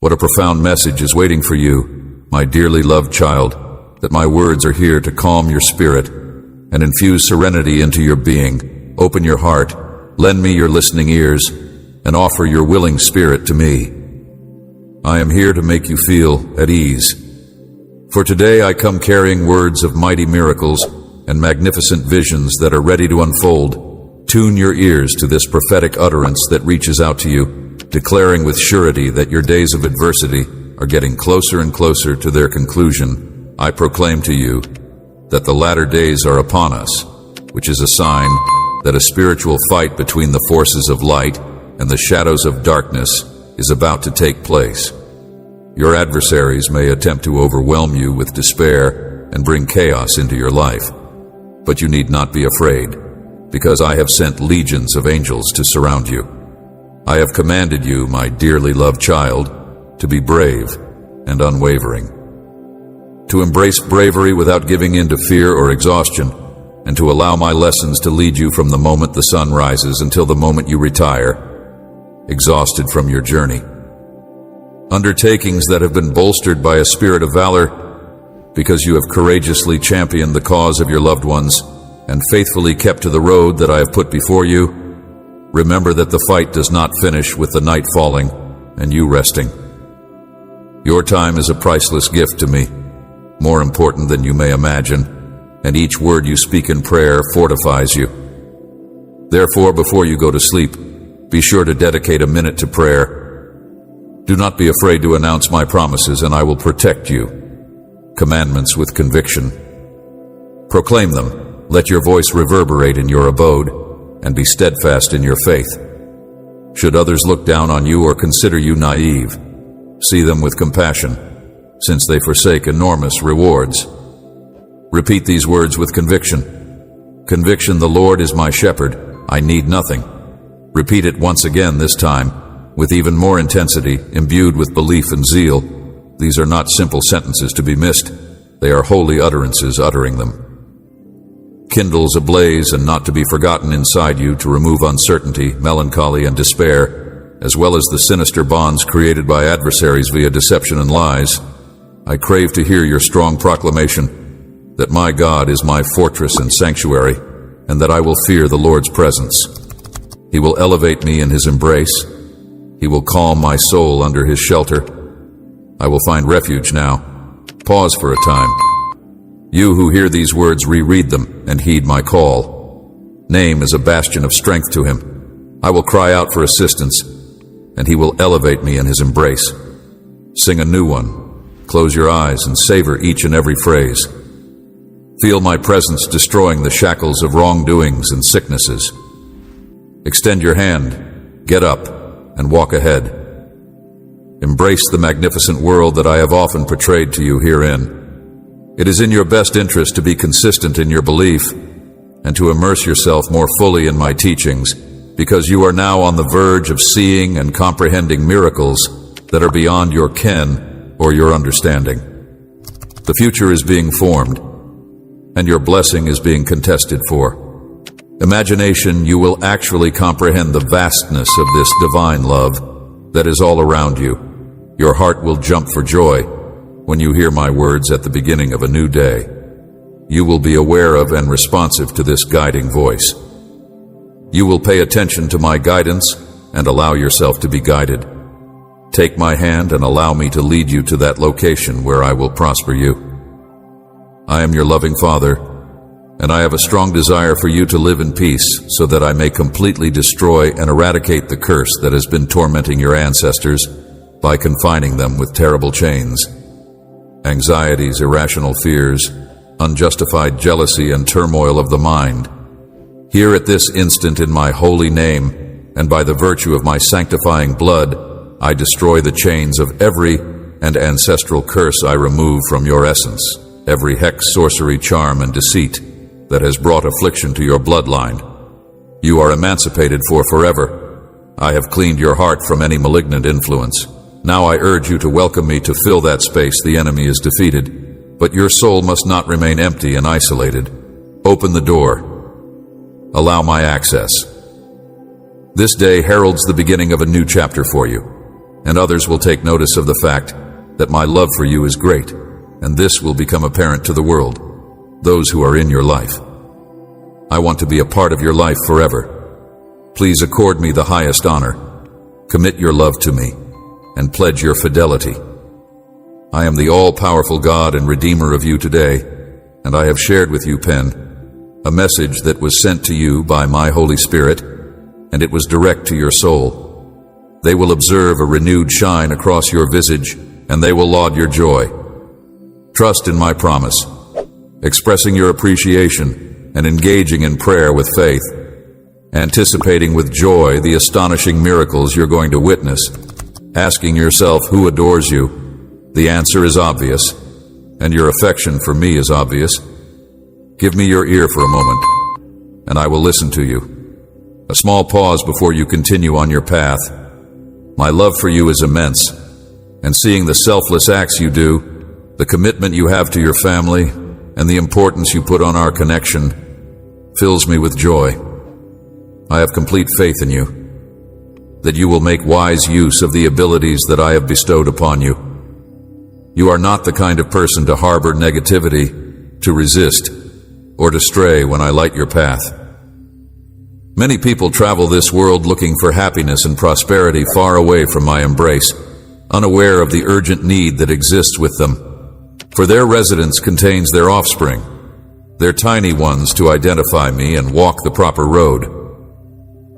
What a profound message is waiting for you, my dearly loved child, that my words are here to calm your spirit and infuse serenity into your being. Open your heart, lend me your listening ears, and offer your willing spirit to me. I am here to make you feel at ease. For today I come carrying words of mighty miracles and magnificent visions that are ready to unfold. Tune your ears to this prophetic utterance that reaches out to you, declaring with surety that your days of adversity are getting closer and closer to their conclusion. I proclaim to you that the latter days are upon us, which is a sign that a spiritual fight between the forces of light and the shadows of darkness is about to take place. Your adversaries may attempt to overwhelm you with despair and bring chaos into your life, but you need not be afraid, because I have sent legions of angels to surround you. I have commanded you, my dearly loved child, to be brave and unwavering, to embrace bravery without giving in to fear or exhaustion, and to allow my lessons to lead you from the moment the sun rises until the moment you retire, exhausted from your journey. Undertakings that have been bolstered by a spirit of valor, because you have courageously championed the cause of your loved ones and faithfully kept to the road that I have put before you. Remember that the fight does not finish with the night falling and you resting. Your time is a priceless gift to me, more important than you may imagine, and each word you speak in prayer fortifies you. Therefore, before you go to sleep, be sure to dedicate a minute to prayer. Do not be afraid to announce my promises, and I will protect you. Commandments with conviction. Proclaim them. Let your voice reverberate in your abode, and be steadfast in your faith. Should others look down on you or consider you naive, see them with compassion, since they forsake enormous rewards. Repeat these words with conviction. Conviction: the Lord is my shepherd, I need nothing. Repeat it once again, this time with even more intensity, imbued with belief and zeal. These are not simple sentences to be missed. They are holy utterances uttering them. Kindles a blaze and not to be forgotten inside you to remove uncertainty, melancholy, and despair, as well as the sinister bonds created by adversaries via deception and lies. I crave to hear your strong proclamation that my God is my fortress and sanctuary, and that I will fear the Lord's presence. He will elevate me in his embrace. He will calm my soul under his shelter. I will find refuge now. Pause for a time. You who hear these words, reread them and heed my call. Name is a bastion of strength to him. I will cry out for assistance, and he will elevate me in his embrace. Sing a new one. Close your eyes and savor each and every phrase. Feel my presence destroying the shackles of wrongdoings and sicknesses. Extend your hand, get up, and walk ahead. Embrace the magnificent world that I have often portrayed to you herein. It is in your best interest to be consistent in your belief and to immerse yourself more fully in my teachings, because you are now on the verge of seeing and comprehending miracles that are beyond your ken or your understanding. The future is being formed, and your blessing is being contested for. Imagination, you will actually comprehend the vastness of this divine love that is all around you. Your heart will jump for joy when you hear my words at the beginning of a new day. You will be aware of and responsive to this guiding voice. You will pay attention to my guidance and allow yourself to be guided. Take my hand and allow me to lead you to that location where I will prosper you. I am your loving Father, and I have a strong desire for you to live in peace so that I may completely destroy and eradicate the curse that has been tormenting your ancestors by confining them with terrible chains. Anxieties, irrational fears, unjustified jealousy, and turmoil of the mind. Here at this instant, in my holy name, and by the virtue of my sanctifying blood, I destroy the chains of every and ancestral curse. I remove from your essence every hex, sorcery, charm, and deceit that has brought affliction to your bloodline. You are emancipated for forever. I have cleaned your heart from any malignant influence. Now I urge you to welcome me to fill that space. The enemy is defeated, but your soul must not remain empty and isolated. Open the door. Allow my access. This day heralds the beginning of a new chapter for you, and others will take notice of the fact that my love for you is great, and this will become apparent to the world, those who are in your life. I want to be a part of your life forever. Please accord me the highest honor. Commit your love to me, and pledge your fidelity. I am the all-powerful God and Redeemer of you today, and I have shared with you, Pen, a message that was sent to you by my Holy Spirit, and it was direct to your soul. They will observe a renewed shine across your visage, and they will laud your joy. Trust in my promise, expressing your appreciation and engaging in prayer with faith, anticipating with joy the astonishing miracles you're going to witness, asking yourself who adores you. The answer is obvious, and your affection for me is obvious. Give me your ear for a moment, and I will listen to you. A small pause before you continue on your path. My love for you is immense, and seeing the selfless acts you do, the commitment you have to your family, and the importance you put on our connection, fills me with joy. I have complete faith in you, that you will make wise use of the abilities that I have bestowed upon you. You are not the kind of person to harbor negativity, to resist, or to stray when I light your path. Many people travel this world looking for happiness and prosperity far away from my embrace, unaware of the urgent need that exists with them. For their residence contains their offspring, their tiny ones to identify me and walk the proper road.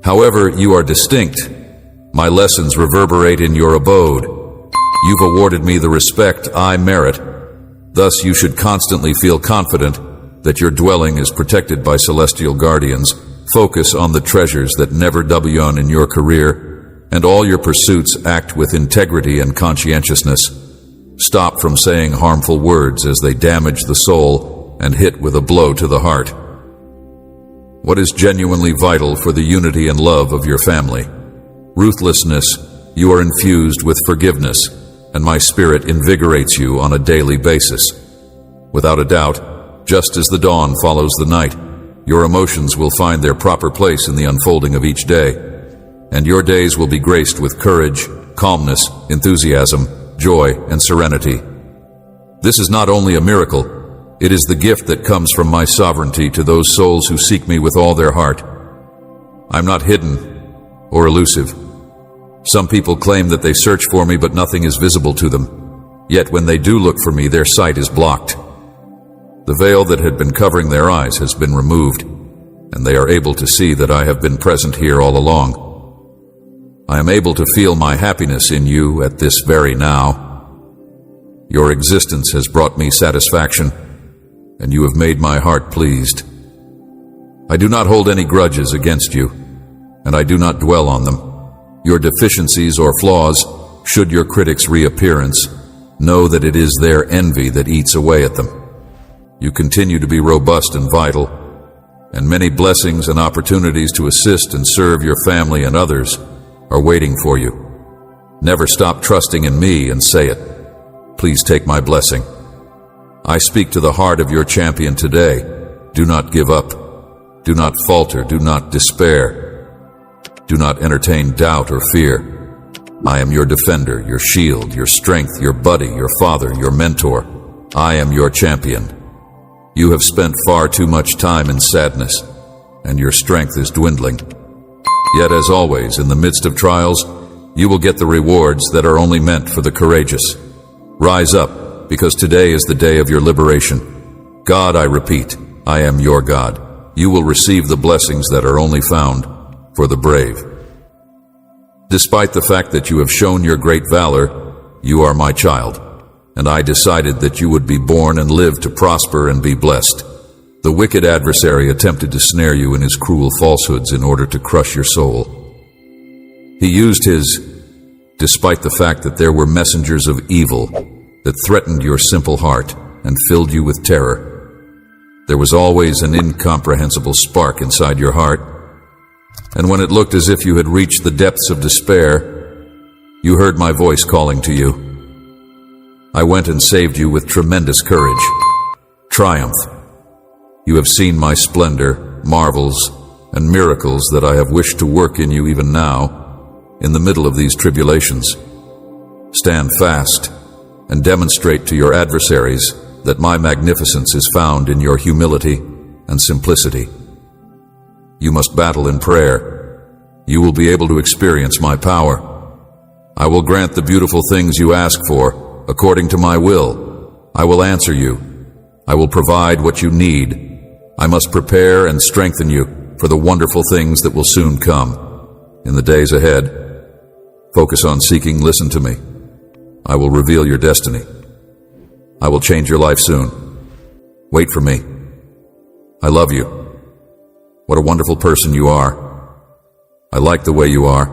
However, you are distinct. My lessons reverberate in your abode. You've awarded me the respect I merit. Thus, you should constantly feel confident that your dwelling is protected by celestial guardians. Focus on the treasures that never dubillon in your career, and all your pursuits act with integrity and conscientiousness. Stop from saying harmful words as they damage the soul and hit with a blow to the heart. What is genuinely vital for the unity and love of your family? Ruthlessness. You are infused with forgiveness, and my spirit invigorates you on a daily basis. Without a doubt, just as the dawn follows the night, your emotions will find their proper place in the unfolding of each day, and your days will be graced with courage, calmness, enthusiasm, joy, and serenity. This is not only a miracle, it is the gift that comes from my sovereignty to those souls who seek me with all their heart. I'm not hidden or elusive. Some people claim that they search for me, but nothing is visible to them. Yet when they do look for me, their sight is blocked. The veil that had been covering their eyes has been removed, and they are able to see that I have been present here all along. I am able to feel my happiness in you at this very now. Your existence has brought me satisfaction, and you have made my heart pleased. I do not hold any grudges against you, and I do not dwell on them. Your deficiencies or flaws, should your critics' reappearance, know that it is their envy that eats away at them. You continue to be robust and vital, and many blessings and opportunities to assist and serve your family and others are waiting for you. Never stop trusting in me and say it. Please take my blessing. I speak to the heart of your champion today. Do not give up. Do not falter. Do not despair. Do not entertain doubt or fear. I am your defender, your shield, your strength, your buddy, your father, your mentor. I am your champion. You have spent far too much time in sadness, and your strength is dwindling. Yet, as always, in the midst of trials, you will get the rewards that are only meant for the courageous. Rise up, because today is the day of your liberation. God, I repeat, I am your God. You will receive the blessings that are only found for the brave. Despite the fact that you have shown your great valor, you are my child, and I decided that you would be born and live to prosper and be blessed. The wicked adversary attempted to snare you in his cruel falsehoods in order to crush your soul. He used despite the fact that there were messengers of evil that threatened your simple heart and filled you with terror. There was always an incomprehensible spark inside your heart, and when it looked as if you had reached the depths of despair, you heard my voice calling to you. I went and saved you with tremendous courage. Triumph. You have seen my splendor, marvels, and miracles that I have wished to work in you even now, in the middle of these tribulations. Stand fast and demonstrate to your adversaries that my magnificence is found in your humility and simplicity. You must battle in prayer. You will be able to experience my power. I will grant the beautiful things you ask for according to my will. I will answer you. I will provide what you need. I must prepare and strengthen you for the wonderful things that will soon come. In the days ahead, focus on seeking, listen to me. I will reveal your destiny. I will change your life soon. Wait for me. I love you. What a wonderful person you are. I like the way you are.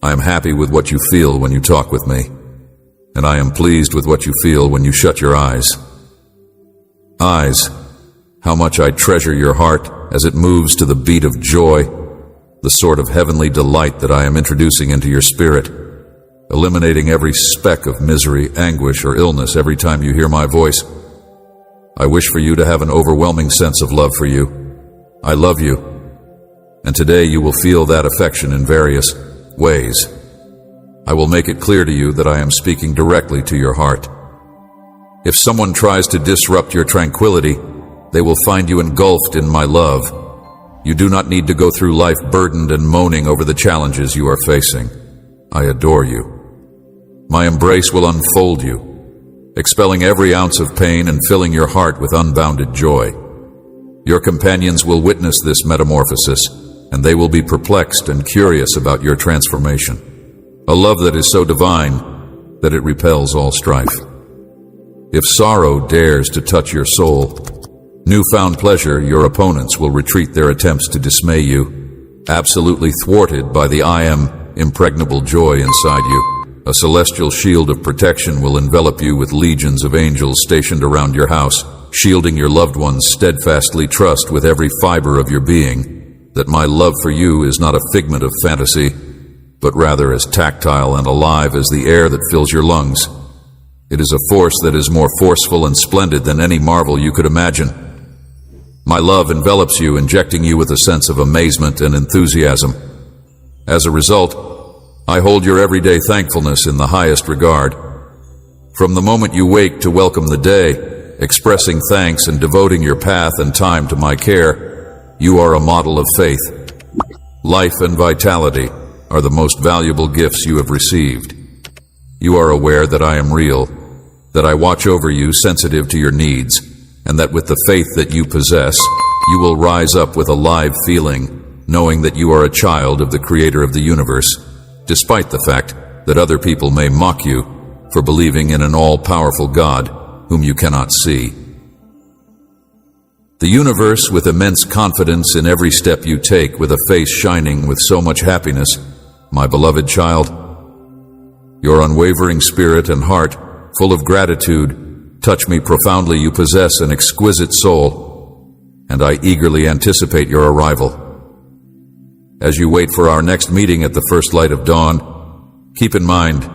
I am happy with what you feel when you talk with me, and I am pleased with what you feel when you shut your eyes. Eyes, how much I treasure your heart as it moves to the beat of joy, the sort of heavenly delight that I am introducing into your spirit, eliminating every speck of misery, anguish, or illness every time you hear my voice. I wish for you to have an overwhelming sense of love for you. I love you, and today you will feel that affection in various ways. I will make it clear to you that I am speaking directly to your heart. If someone tries to disrupt your tranquility, they will find you engulfed in my love. You do not need to go through life burdened and moaning over the challenges you are facing. I adore you. My embrace will unfold you, expelling every ounce of pain and filling your heart with unbounded joy. Your companions will witness this metamorphosis, and they will be perplexed and curious about your transformation. A love that is so divine that it repels all strife. If sorrow dares to touch your soul, newfound pleasure, your opponents will retreat their attempts to dismay you, absolutely thwarted by the I am impregnable joy inside you. A celestial shield of protection will envelop you with legions of angels stationed around your house, shielding your loved ones. Steadfastly trust with every fiber of your being that my love for you is not a figment of fantasy, but rather as tactile and alive as the air that fills your lungs. It is a force that is more forceful and splendid than any marvel you could imagine. My love envelops you, injecting you with a sense of amazement and enthusiasm. As a result, I hold your everyday thankfulness in the highest regard. From the moment you wake to welcome the day, expressing thanks and devoting your path and time to my care, you are a model of faith. Life and vitality are the most valuable gifts you have received. You are aware that I am real, that I watch over you, sensitive to your needs, and that with the faith that you possess, you will rise up with a live feeling, knowing that you are a child of the Creator of the universe, despite the fact that other people may mock you for believing in an all-powerful God whom you cannot see. The universe, with immense confidence in every step you take, with a face shining with so much happiness, my beloved child, your unwavering spirit and heart, full of gratitude, touch me profoundly. You possess an exquisite soul, and I eagerly anticipate your arrival. As you wait for our next meeting at the first light of dawn, keep in mind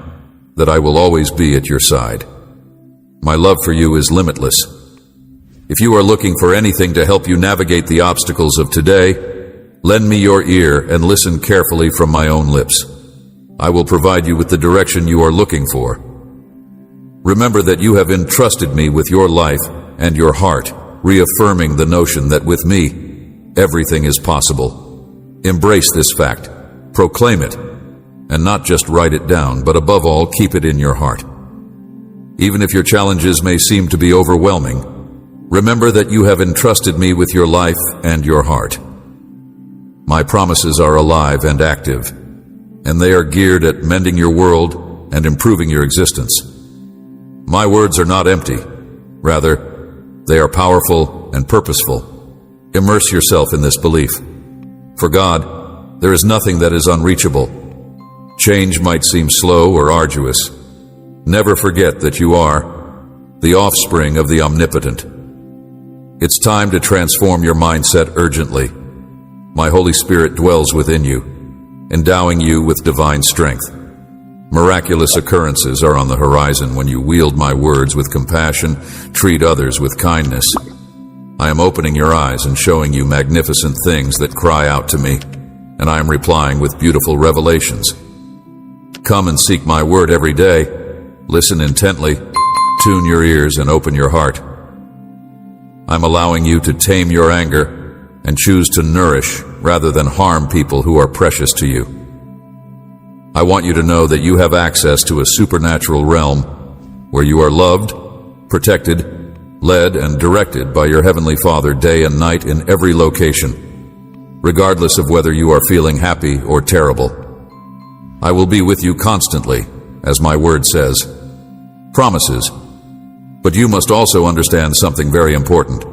that I will always be at your side. My love for you is limitless. If you are looking for anything to help you navigate the obstacles of today, lend me your ear and listen carefully from my own lips. I will provide you with the direction you are looking for. Remember that you have entrusted me with your life and your heart, reaffirming the notion that with me, everything is possible. Embrace this fact, proclaim it, and not just write it down, but above all, keep it in your heart. Even if your challenges may seem to be overwhelming, remember that you have entrusted me with your life and your heart. My promises are alive and active, and they are geared at mending your world and improving your existence. My words are not empty. Rather, they are powerful and purposeful. Immerse yourself in this belief. For God, there is nothing that is unreachable. Change might seem slow or arduous. Never forget that you are the offspring of the omnipotent. It's time to transform your mindset urgently. My Holy Spirit dwells within you, endowing you with divine strength. Miraculous occurrences are on the horizon when you wield my words with compassion, treat others with kindness. I am opening your eyes and showing you magnificent things that cry out to me, and I am replying with beautiful revelations. Come and seek my word every day. Listen intently, tune your ears, and open your heart. I'm allowing you to tame your anger and choose to nourish rather than harm people who are precious to you. I want you to know that you have access to a supernatural realm where you are loved, protected, led, and directed by your Heavenly Father day and night in every location, regardless of whether you are feeling happy or terrible. I will be with you constantly, as my word says. Promises. But you must also understand something very important.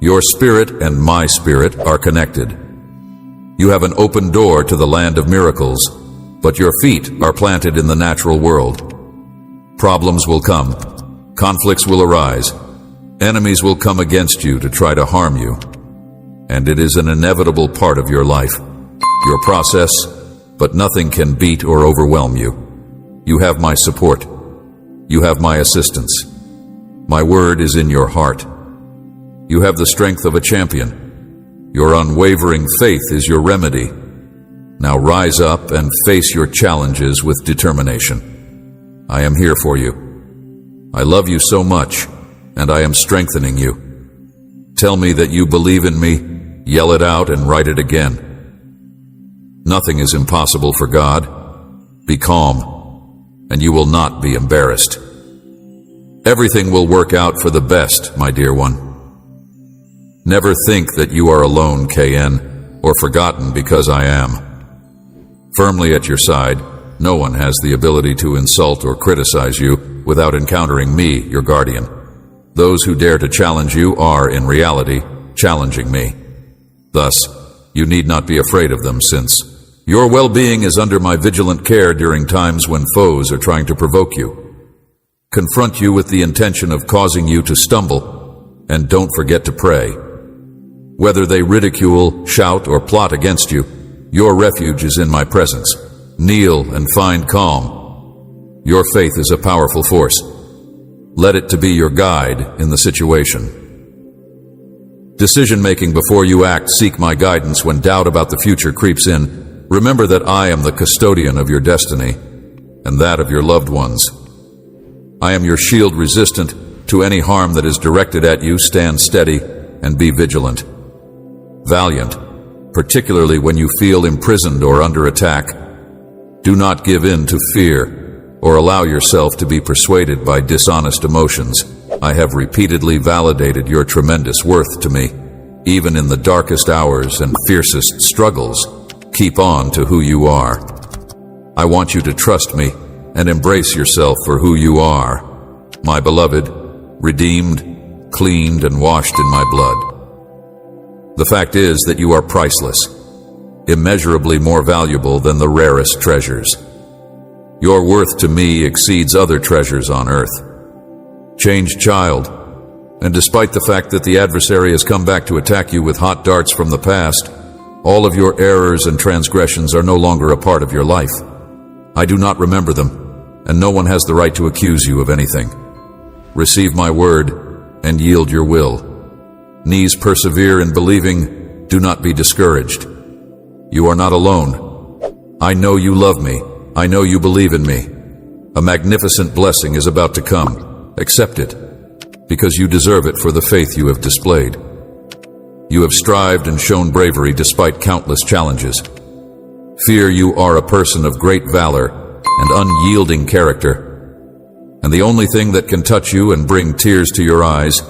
Your spirit and my spirit are connected. You have an open door to the land of miracles, but your feet are planted in the natural world. Problems will come. Conflicts will arise. Enemies will come against you to try to harm you. And it is an inevitable part of your life, your process, but nothing can beat or overwhelm you. You have my support. You have my assistance. My word is in your heart. You have the strength of a champion. Your unwavering faith is your remedy. Now rise up and face your challenges with determination. I am here for you. I love you so much, and I am strengthening you. Tell me that you believe in me, yell it out, and write it again. Nothing is impossible for God. Be calm, and you will not be embarrassed. Everything will work out for the best, my dear one. Never think that you are alone, KN, or forgotten, because I am. Firmly at your side, no one has the ability to insult or criticize you without encountering me, your guardian. Those who dare to challenge you are, in reality, challenging me. Thus, you need not be afraid of them, since your well-being is under my vigilant care during times when foes are trying to provoke you, confront you with the intention of causing you to stumble, and don't forget to pray. Whether they ridicule, shout, or plot against you, your refuge is in my presence. Kneel and find calm. Your faith is a powerful force. Let it to be your guide in the situation. Decision-making before you act. Seek my guidance when doubt about the future creeps in. Remember that I am the custodian of your destiny and that of your loved ones. I am your shield, resistant to any harm that is directed at you. Stand steady and be vigilant. Valiant, particularly when you feel imprisoned or under attack. Do not give in to fear or allow yourself to be persuaded by dishonest emotions. I have repeatedly validated your tremendous worth to me. Even in the darkest hours and fiercest struggles, keep on to who you are. I want you to trust me and embrace yourself for who you are. My beloved, redeemed, cleaned, and washed in my blood. The fact is that you are priceless, immeasurably more valuable than the rarest treasures. Your worth to me exceeds other treasures on earth. Changed child, and despite the fact that the adversary has come back to attack you with hot darts from the past, all of your errors and transgressions are no longer a part of your life. I do not remember them, and no one has the right to accuse you of anything. Receive my word and yield your will. Knees persevere in believing. Do not be discouraged. You are not alone. I know you love me. I know you believe in me. A magnificent blessing is about to come. Accept it, because you deserve it for the faith you have displayed. You have strived and shown bravery despite countless challenges. Fear you are a person of great valor and unyielding character, and the only thing that can touch you and bring tears to your eyes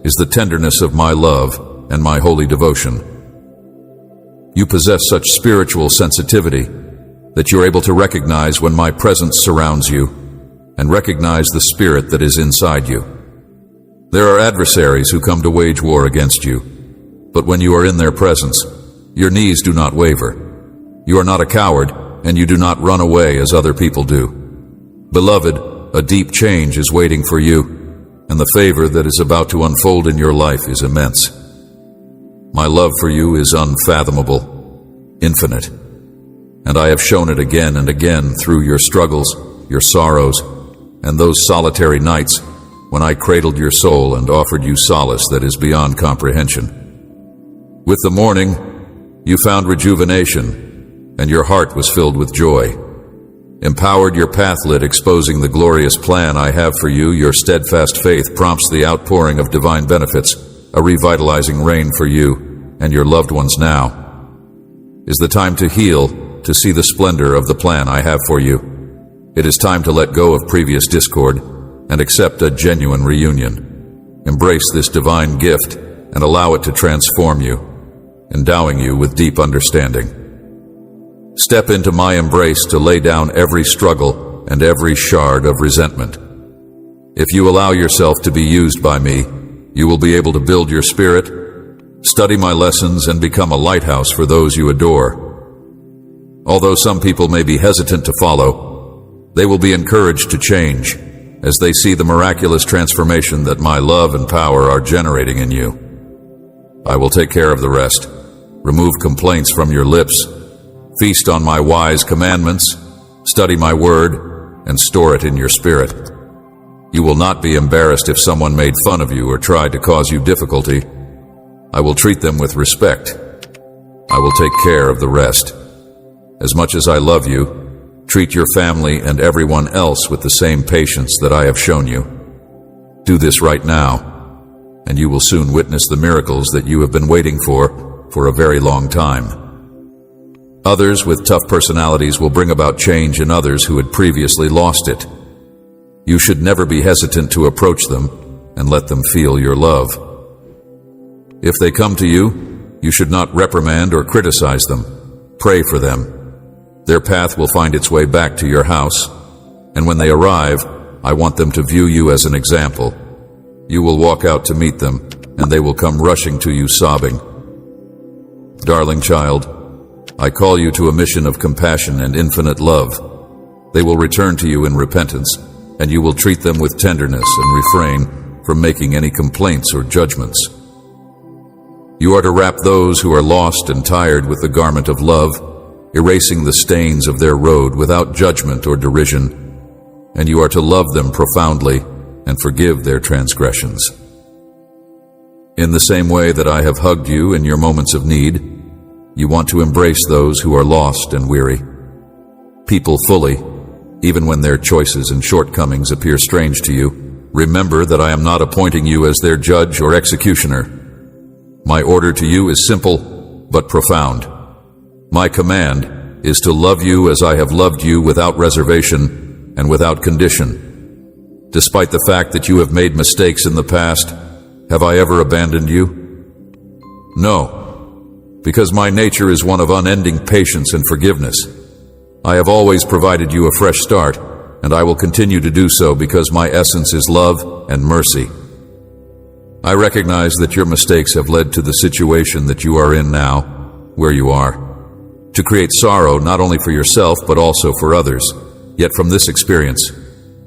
is the tenderness of my love and my holy devotion. You possess such spiritual sensitivity that you're able to recognize when my presence surrounds you and recognize the spirit that is inside you. There are adversaries who come to wage war against you, but when you are in their presence, your knees do not waver. You are not a coward, and you do not run away as other people do. Beloved, a deep change is waiting for you, and the favor that is about to unfold in your life is immense. My love for you is unfathomable, infinite, and I have shown it again and again through your struggles, your sorrows, and those solitary nights when I cradled your soul and offered you solace that is beyond comprehension. With the morning, you found rejuvenation, and your heart was filled with joy. empowered your pathlet, exposing the glorious plan I have for you. Your steadfast faith prompts the outpouring of divine benefits, a revitalizing rain for you and your loved ones. Now is the time to heal, to see the splendor of the plan I have for you. It is time to let go of previous discord and accept a genuine reunion. Embrace this divine gift and allow it to transform you, endowing you with deep understanding. Step into my embrace to lay down every struggle and every shard of resentment. If you allow yourself to be used by me, you will be able to build your spirit, study my lessons, and become a lighthouse for those you adore. Although some people may be hesitant to follow, they will be encouraged to change as they see the miraculous transformation that my love and power are generating in you. I will take care of the rest. Remove complaints from your lips. Feast on my wise commandments. Study my word and store it in your spirit. You will not be embarrassed if someone made fun of you or tried to cause you difficulty. I will treat them with respect. I will take care of the rest. As much as I love you, treat your family and everyone else with the same patience that I have shown you. Do this right now, and you will soon witness the miracles that you have been waiting for a very long time. Others with tough personalities will bring about change in others who had previously lost it. You should never be hesitant to approach them and let them feel your love. If they come to you, you should not reprimand or criticize them. Pray for them. Their path will find its way back to your house, and when they arrive, I want them to view you as an example. You will walk out to meet them, and they will come rushing to you sobbing. Darling child, I call you to a mission of compassion and infinite love. They will return to you in repentance, and you will treat them with tenderness and refrain from making any complaints or judgments. You are to wrap those who are lost and tired with the garment of love, erasing the stains of their road without judgment or derision, and you are to love them profoundly and forgive their transgressions. In the same way that I have hugged you in your moments of need, you want to embrace those who are lost and weary. People fully, even when their choices and shortcomings appear strange to you. Remember that I am not appointing you as their judge or executioner. My order to you is simple but profound. My command is to love you as I have loved you, without reservation and without condition. Despite the fact that you have made mistakes in the past, have I ever abandoned you? No. Because my nature is one of unending patience and forgiveness. I have always provided you a fresh start, and I will continue to do so because my essence is love and mercy. I recognize that your mistakes have led to the situation that you are in now, where you are, to create sorrow not only for yourself but also for others. Yet from this experience,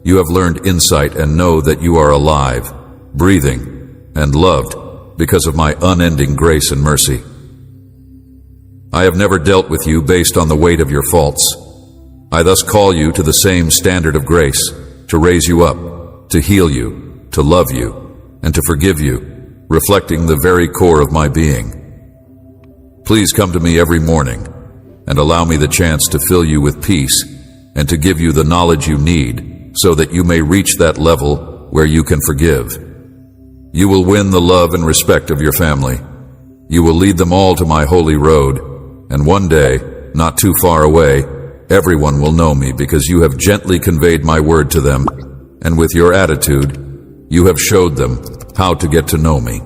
you have learned insight and know that you are alive, breathing, and loved because of my unending grace and mercy. I have never dealt with you based on the weight of your faults. I thus call you to the same standard of grace, to raise you up, to heal you, to love you, and to forgive you, reflecting the very core of my being. Please come to me every morning and allow me the chance to fill you with peace and to give you the knowledge you need so that you may reach that level where you can forgive. You will win the love and respect of your family. You will lead them all to my holy road. And one day, not too far away, everyone will know me because you have gently conveyed my word to them, and with your attitude, you have showed them how to get to know me.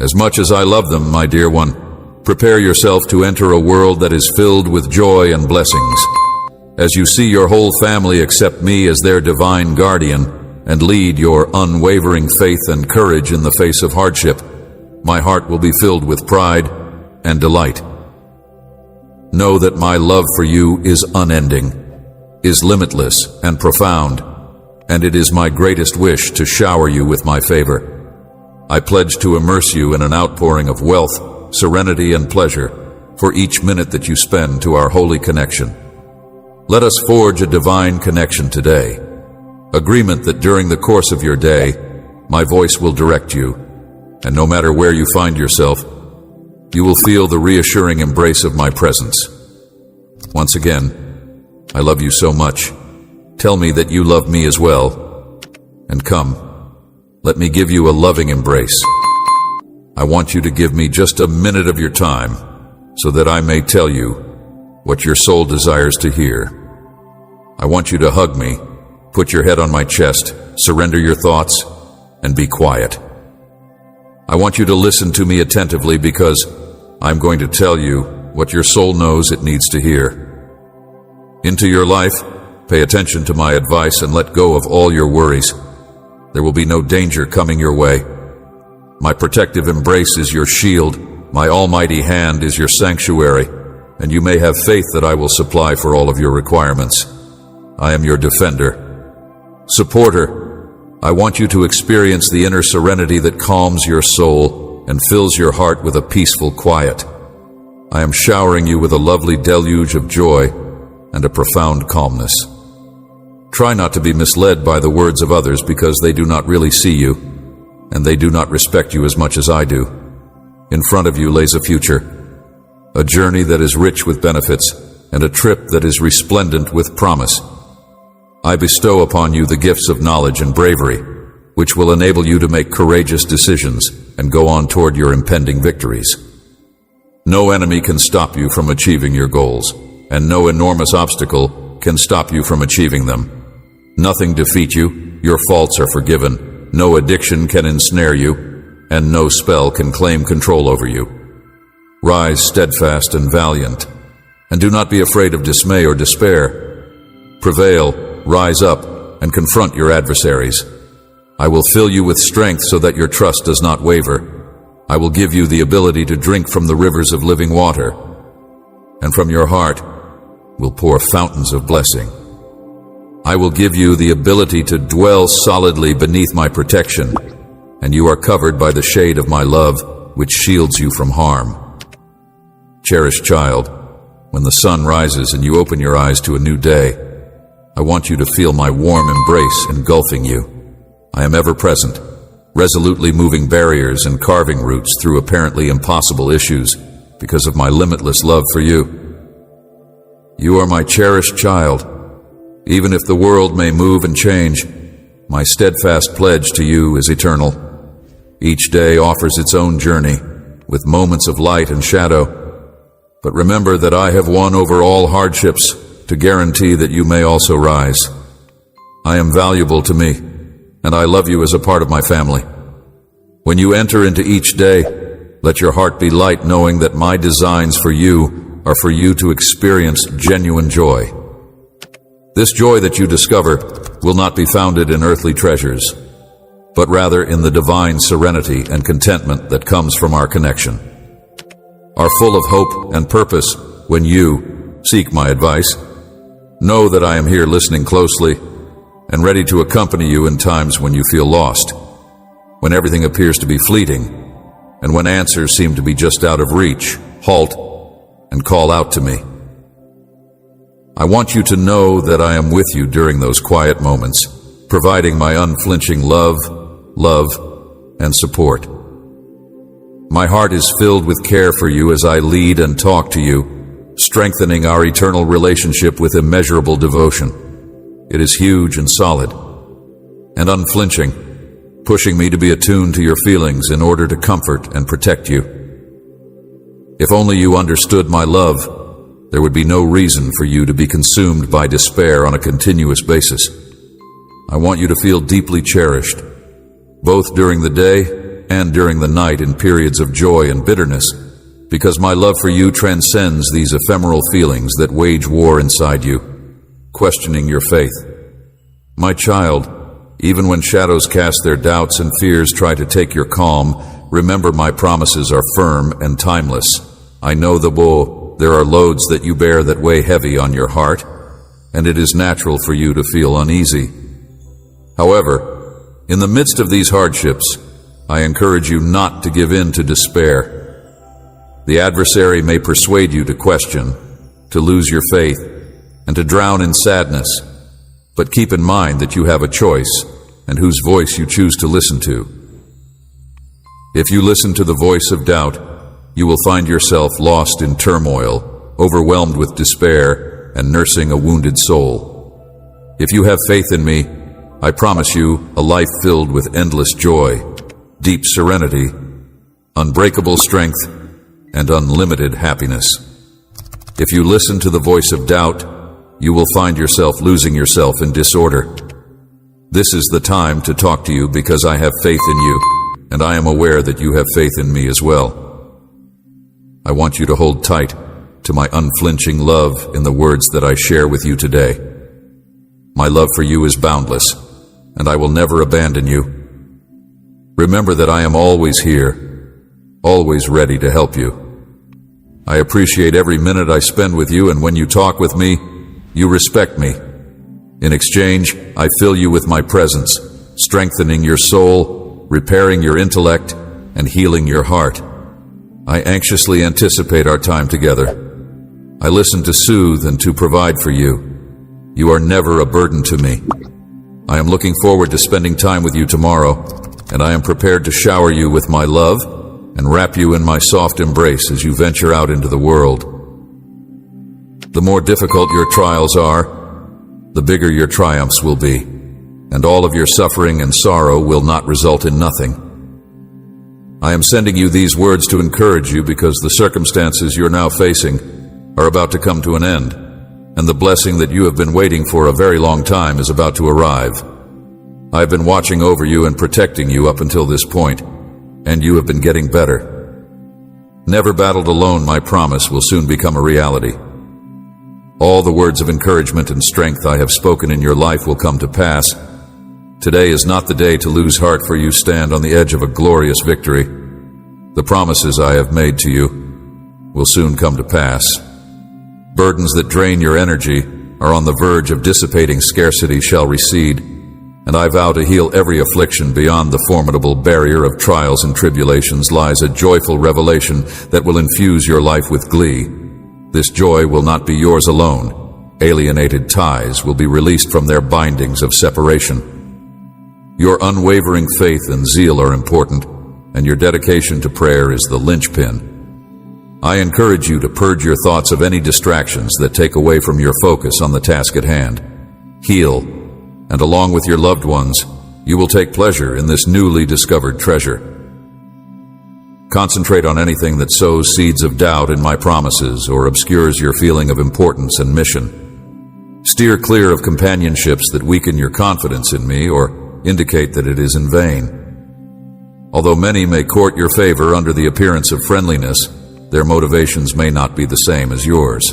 As much as I love them, my dear one, prepare yourself to enter a world that is filled with joy and blessings. As you see your whole family accept me as their divine guardian and lead your unwavering faith and courage in the face of hardship, my heart will be filled with pride and delight. Know that my love for you is unending, is limitless and profound, and it is my greatest wish to shower you with my favor. I pledge to immerse you in an outpouring of wealth, serenity, and pleasure for each minute that you spend to our holy connection. Let us forge a divine connection today, agreement that during the course of your day, my voice will direct you, and no matter where you find yourself, you will feel the reassuring embrace of my presence. Once again, I love you so much. Tell me that you love me as well. And come, let me give you a loving embrace. I want you to give me just a minute of your time so that I may tell you what your soul desires to hear. I want you to hug me, put your head on my chest, surrender your thoughts, and be quiet. I want you to listen to me attentively because I'm going to tell you what your soul knows it needs to hear. Into your life, pay attention to my advice and let go of all your worries. There will be no danger coming your way. My protective embrace is your shield, my almighty hand is your sanctuary, and you may have faith that I will supply for all of your requirements. I am your defender. Supporter, I want you to experience the inner serenity that calms your soul and fills your heart with a peaceful quiet. I am showering you with a lovely deluge of joy and a profound calmness. Try not to be misled by the words of others because they do not really see you, and they do not respect you as much as I do. In front of you lays a future, a journey that is rich with benefits, and a trip that is resplendent with promise. I bestow upon you the gifts of knowledge and bravery, which will enable you to make courageous decisions and go on toward your impending victories. No enemy can stop you from achieving your goals, and no enormous obstacle can stop you from achieving them. Nothing defeats you, your faults are forgiven, no addiction can ensnare you, and no spell can claim control over you. Rise steadfast and valiant, and do not be afraid of dismay or despair. Prevail, rise up, and confront your adversaries. I will fill you with strength so that your trust does not waver. I will give you the ability to drink from the rivers of living water, and from your heart will pour fountains of blessing. I will give you the ability to dwell solidly beneath my protection, and you are covered by the shade of my love, which shields you from harm. Cherished child, when the sun rises and you open your eyes to a new day, I want you to feel my warm embrace engulfing you. I am ever present, resolutely moving barriers and carving routes through apparently impossible issues because of my limitless love for you. You are my cherished child. Even if the world may move and change, my steadfast pledge to you is eternal. Each day offers its own journey, with moments of light and shadow. But remember that I have won over all hardships to guarantee that you may also rise. I am valuable to me, and I love you as a part of my family. When you enter into each day, let your heart be light, knowing that my designs for you are for you to experience genuine joy. This joy that you discover will not be founded in earthly treasures, but rather in the divine serenity and contentment that comes from our connection. Are full of hope and purpose when you seek my advice. Know that I am here listening closely and ready to accompany you in times when you feel lost, when everything appears to be fleeting, and when answers seem to be just out of reach. Halt and call out to me. I want you to know that I am with you during those quiet moments, providing my unflinching love, and support. My heart is filled with care for you as I lead and talk to you, strengthening our eternal relationship with immeasurable devotion. It is huge and solid, and unflinching, pushing me to be attuned to your feelings in order to comfort and protect you. If only you understood my love, there would be no reason for you to be consumed by despair on a continuous basis. I want you to feel deeply cherished, both during the day and during the night in periods of joy and bitterness, because my love for you transcends these ephemeral feelings that wage war inside you, questioning your faith. My child, even when shadows cast their doubts and fears try to take your calm, remember my promises are firm and timeless. I know there are loads that you bear that weigh heavy on your heart, and it is natural for you to feel uneasy. However, in the midst of these hardships, I encourage you not to give in to despair. The adversary may persuade you to question, to lose your faith, and to drown in sadness, but keep in mind that you have a choice and whose voice you choose to listen to. If you listen to the voice of doubt, you will find yourself lost in turmoil, overwhelmed with despair, and nursing a wounded soul. If you have faith in me, I promise you a life filled with endless joy, deep serenity, unbreakable strength, and unlimited happiness. If you listen to the voice of doubt, you will find yourself losing yourself in disorder. This is the time to talk to you because I have faith in you, and I am aware that you have faith in me as well. I want you to hold tight to my unflinching love in the words that I share with you today. My love for you is boundless, and I will never abandon you. Remember that I am always here, always ready to help you. I appreciate every minute I spend with you, and when you talk with me, you respect me. In exchange, I fill you with my presence, strengthening your soul, repairing your intellect, and healing your heart. I anxiously anticipate our time together. I listen to soothe and to provide for you. You are never a burden to me. I am looking forward to spending time with you tomorrow, and I am prepared to shower you with my love and wrap you in my soft embrace as you venture out into the world. The more difficult your trials are, the bigger your triumphs will be, and all of your suffering and sorrow will not result in nothing. I am sending you these words to encourage you because the circumstances you're now facing are about to come to an end, and the blessing that you have been waiting for a very long time is about to arrive. I have been watching over you and protecting you up until this point, and you have been getting better. Never battled alone, my promise will soon become a reality. All the words of encouragement and strength I have spoken in your life will come to pass. Today is not the day to lose heart, for you stand on the edge of a glorious victory. The promises I have made to you will soon come to pass. Burdens that drain your energy are on the verge of dissipating. Scarcity shall recede, and I vow to heal every affliction. Beyond the formidable barrier of trials and tribulations lies a joyful revelation that will infuse your life with glee. This joy will not be yours alone. Alienated ties will be released from their bindings of separation. Your unwavering faith and zeal are important, and your dedication to prayer is the linchpin. I encourage you to purge your thoughts of any distractions that take away from your focus on the task at hand. Heal, and along with your loved ones, you will take pleasure in this newly discovered treasure. Concentrate on anything that sows seeds of doubt in my promises or obscures your feeling of importance and mission. Steer clear of companionships that weaken your confidence in me or indicate that it is in vain. Although many may court your favor under the appearance of friendliness, their motivations may not be the same as yours.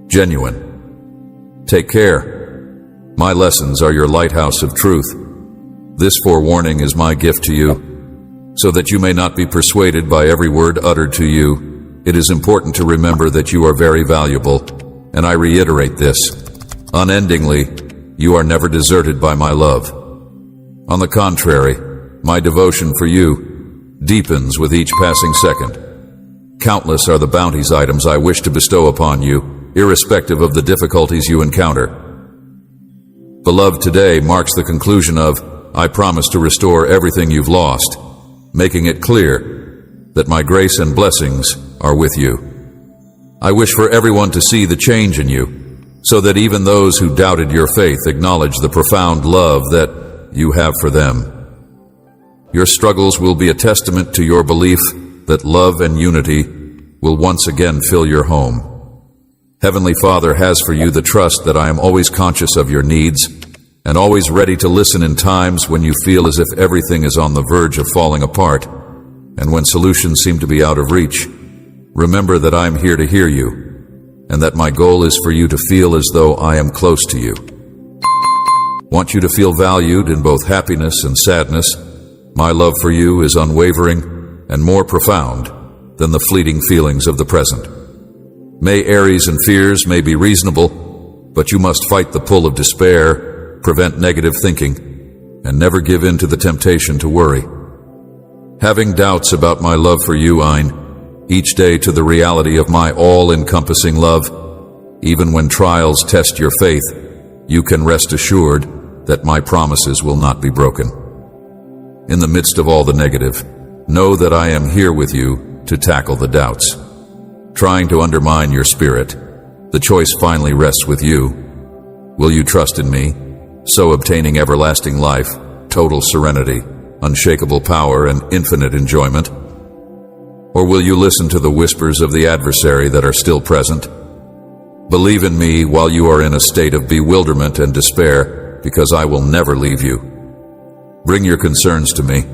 Genuine. Take care. My lessons are your lighthouse of truth. This forewarning is my gift to you, so that you may not be persuaded by every word uttered to you. It is important to remember that you are very valuable, and I reiterate this. Unendingly, you are never deserted by my love. On the contrary, my devotion for you deepens with each passing second. Countless are the bounties items I wish to bestow upon you, irrespective of the difficulties you encounter. Beloved, today marks the conclusion of, I promise to restore everything you've lost, making it clear that my grace and blessings are with you. I wish for everyone to see the change in you, so that even those who doubted your faith acknowledge the profound love that you have for them. Your struggles will be a testament to your belief that love and unity will once again fill your home. Heavenly Father has for you the trust that I am always conscious of your needs and always ready to listen in times when you feel as if everything is on the verge of falling apart and when solutions seem to be out of reach. Remember that I am here to hear you and that my goal is for you to feel as though I am close to you. Want you to feel valued in both happiness and sadness. My love for you is unwavering and more profound than the fleeting feelings of the present. Worries and fears may be reasonable, but you must fight the pull of despair, prevent negative thinking, and never give in to the temptation to worry. Having doubts about my love for you, Ein, each day to the reality of my all-encompassing love, even when trials test your faith, you can rest assured that my promises will not be broken. In the midst of all the negative, know that I am here with you to tackle the doubts, trying to undermine your spirit. The choice finally rests with you. Will you trust in me, so obtaining everlasting life, total serenity, unshakable power, and infinite enjoyment? Or will you listen to the whispers of the adversary that are still present? Believe in me while you are in a state of bewilderment and despair, because I will never leave you. Bring your concerns to me.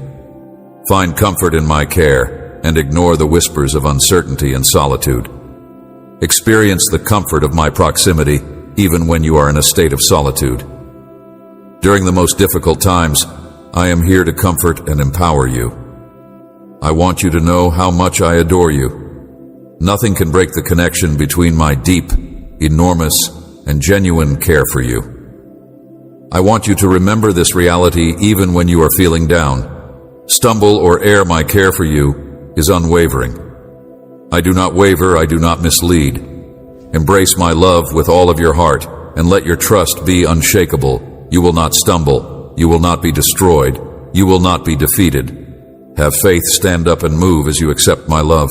Find comfort in my care, and ignore the whispers of uncertainty and solitude. Experience the comfort of my proximity, even when you are in a state of solitude. During the most difficult times, I am here to comfort and empower you. I want you to know how much I adore you. Nothing can break the connection between my deep, enormous, and genuine care for you. I want you to remember this reality even when you are feeling down. Stumble or err, my care for you is unwavering. I do not waver, I do not mislead. Embrace my love with all of your heart, and let your trust be unshakable. You will not stumble, you will not be destroyed, you will not be defeated. Have faith, stand up and move as you accept my love.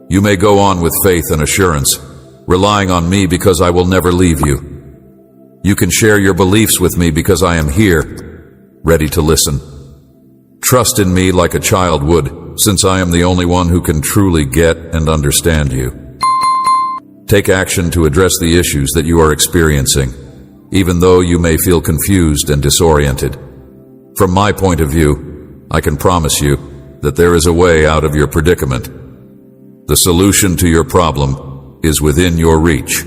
You may go on with faith and assurance, relying on me because I will never leave you. You can share your beliefs with me because I am here, ready to listen. Trust in me like a child would, since I am the only one who can truly get and understand you. Take action to address the issues that you are experiencing, even though you may feel confused and disoriented. From my point of view, I can promise you that there is a way out of your predicament. The solution to your problem is within your reach.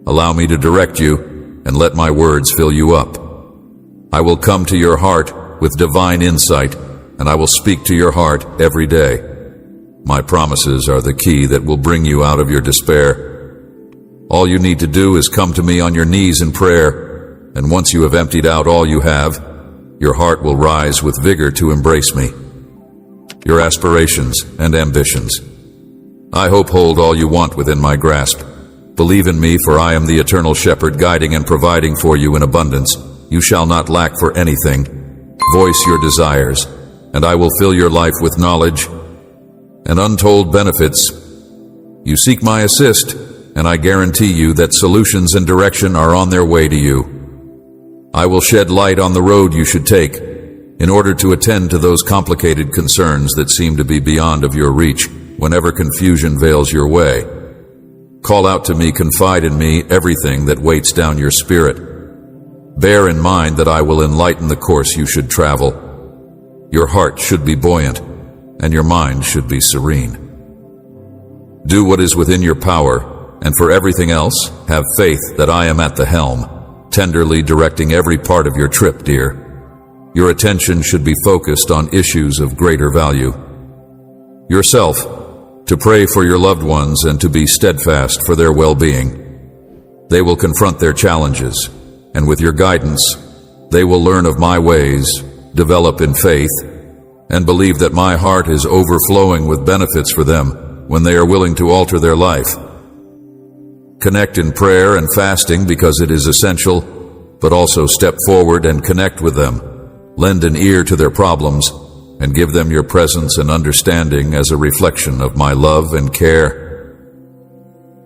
Allow me to direct you and let my words fill you up. I will come to your heart with divine insight, and I will speak to your heart every day. My promises are the key that will bring you out of your despair. All you need to do is come to me on your knees in prayer, and once you have emptied out all you have, your heart will rise with vigor to embrace me. Your aspirations and ambitions, I hope, hold all you want within my grasp. Believe in me, for I am the eternal shepherd, guiding and providing for you in abundance. You shall not lack for anything. Voice your desires, and I will fill your life with knowledge and untold benefits. You seek my assist, and I guarantee you that solutions and direction are on their way to you. I will shed light on the road you should take in order to attend to those complicated concerns that seem to be beyond of your reach whenever confusion veils your way. Call out to me, confide in me everything that weights down your spirit. Bear in mind that I will enlighten the course you should travel. Your heart should be buoyant, and your mind should be serene. Do what is within your power, and for everything else, have faith that I am at the helm, tenderly directing every part of your trip, dear. Your attention should be focused on issues of greater value. Yourself, to pray for your loved ones and to be steadfast for their well-being. They will confront their challenges, and with your guidance, they will learn of my ways, develop in faith, and believe that my heart is overflowing with benefits for them when they are willing to alter their life. Connect in prayer and fasting because it is essential, but also step forward and connect with them. Lend an ear to their problems and give them your presence and understanding as a reflection of my love and care.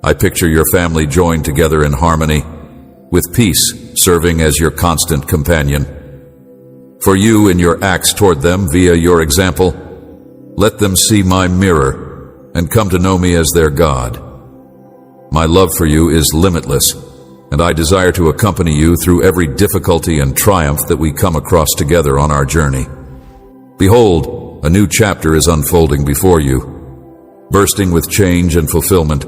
I picture your family joined together in harmony, with peace serving as your constant companion. For you in your acts toward them via your example, let them see my mirror and come to know me as their God. My love for you is limitless, and I desire to accompany you through every difficulty and triumph that we come across together on our journey. Behold, a new chapter is unfolding before you, bursting with change and fulfillment.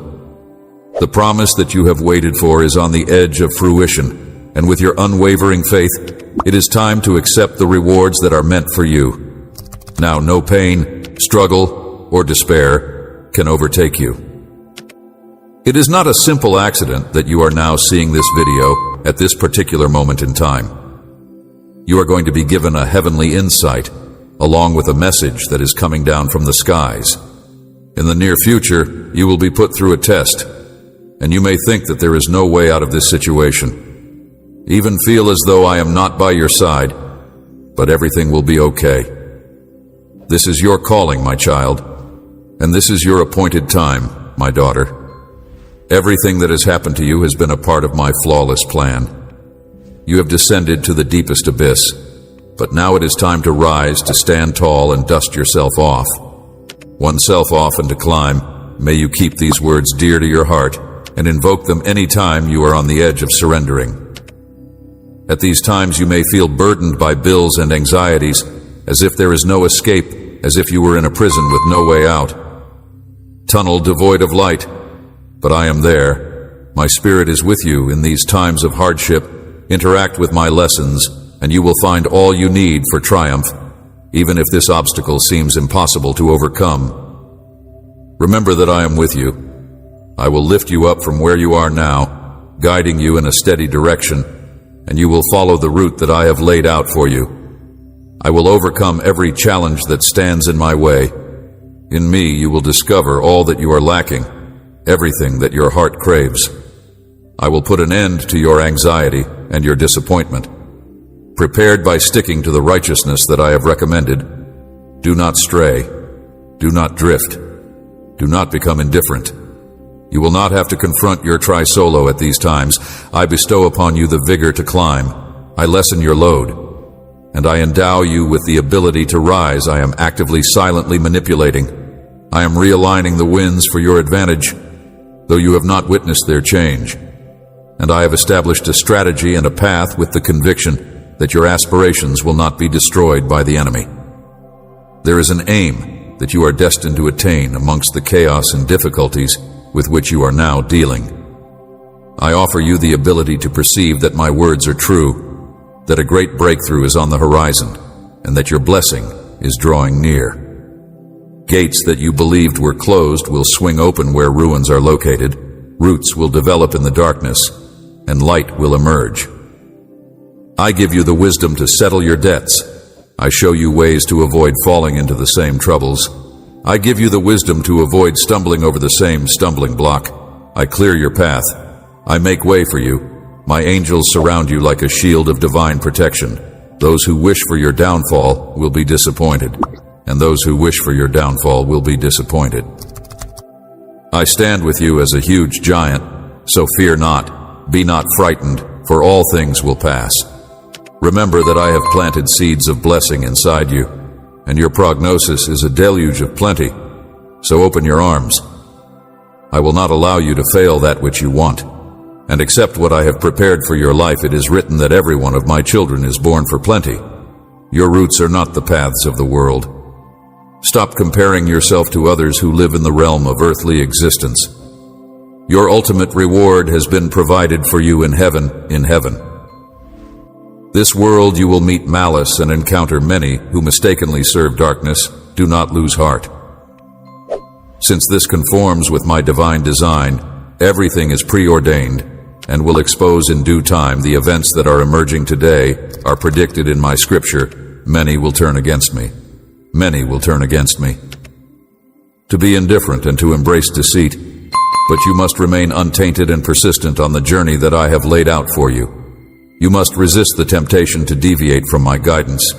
The promise that you have waited for is on the edge of fruition, and with your unwavering faith, it is time to accept the rewards that are meant for you. Now no pain, struggle, or despair can overtake you. It is not a simple accident that you are now seeing this video at this particular moment in time. You are going to be given a heavenly insight, along with a message that is coming down from the skies. In the near future, you will be put through a test, and you may think that there is no way out of this situation. Even feel as though I am not by your side, but everything will be okay. This is your calling, my child, and this is your appointed time, my daughter. Everything that has happened to you has been a part of my flawless plan. You have descended to the deepest abyss, but now it is time to rise, to stand tall and dust yourself off. Oneself off and to climb. May you keep these words dear to your heart and invoke them any time you are on the edge of surrendering. At these times you may feel burdened by bills and anxieties, as if there is no escape, as if you were in a prison with no way out. Tunnel devoid of light, but I am there. My spirit is with you in these times of hardship. Interact with my lessons, and you will find all you need for triumph, even if this obstacle seems impossible to overcome. Remember that I am with you. I will lift you up from where you are now, guiding you in a steady direction, and you will follow the route that I have laid out for you. I will overcome every challenge that stands in my way. In me you will discover all that you are lacking, everything that your heart craves. I will put an end to your anxiety and your disappointment. Prepared by sticking to the righteousness that I have recommended, do not stray, do not drift, do not become indifferent. You will not have to confront your tri-solo at these times. I bestow upon you the vigor to climb. I lessen your load, and I endow you with the ability to rise. I am actively, silently manipulating. I am realigning the winds for your advantage, though you have not witnessed their change. And I have established a strategy and a path with the conviction that your aspirations will not be destroyed by the enemy. There is an aim that you are destined to attain amongst the chaos and difficulties with which you are now dealing. I offer you the ability to perceive that my words are true, that a great breakthrough is on the horizon, and that your blessing is drawing near. Gates that you believed were closed will swing open where ruins are located, roots will develop in the darkness, and light will emerge. I give you the wisdom to settle your debts. I show you ways to avoid falling into the same troubles. I give you the wisdom to avoid stumbling over the same stumbling block. I clear your path. I make way for you. My angels surround you like a shield of divine protection. Those who wish for your downfall will be disappointed, and those who wish for your downfall will be disappointed. I stand with you as a huge giant, so fear not, be not frightened, for all things will pass. Remember that I have planted seeds of blessing inside you, and your prognosis is a deluge of plenty, so open your arms. I will not allow you to fail that which you want, and accept what I have prepared for your life. It is written that every one of my children is born for plenty. Your roots are not the paths of the world. Stop comparing yourself to others who live in the realm of earthly existence. Your ultimate reward has been provided for you in heaven, This world you will meet malice and encounter many who mistakenly serve darkness. Do not lose heart. Since this conforms with my divine design, everything is preordained and will expose in due time the events that are emerging today are predicted in my scripture. Many will turn against me. Many will turn against me. To be indifferent and to embrace deceit, but you must remain untainted and persistent on the journey that I have laid out for you. You must resist the temptation to deviate from my guidance,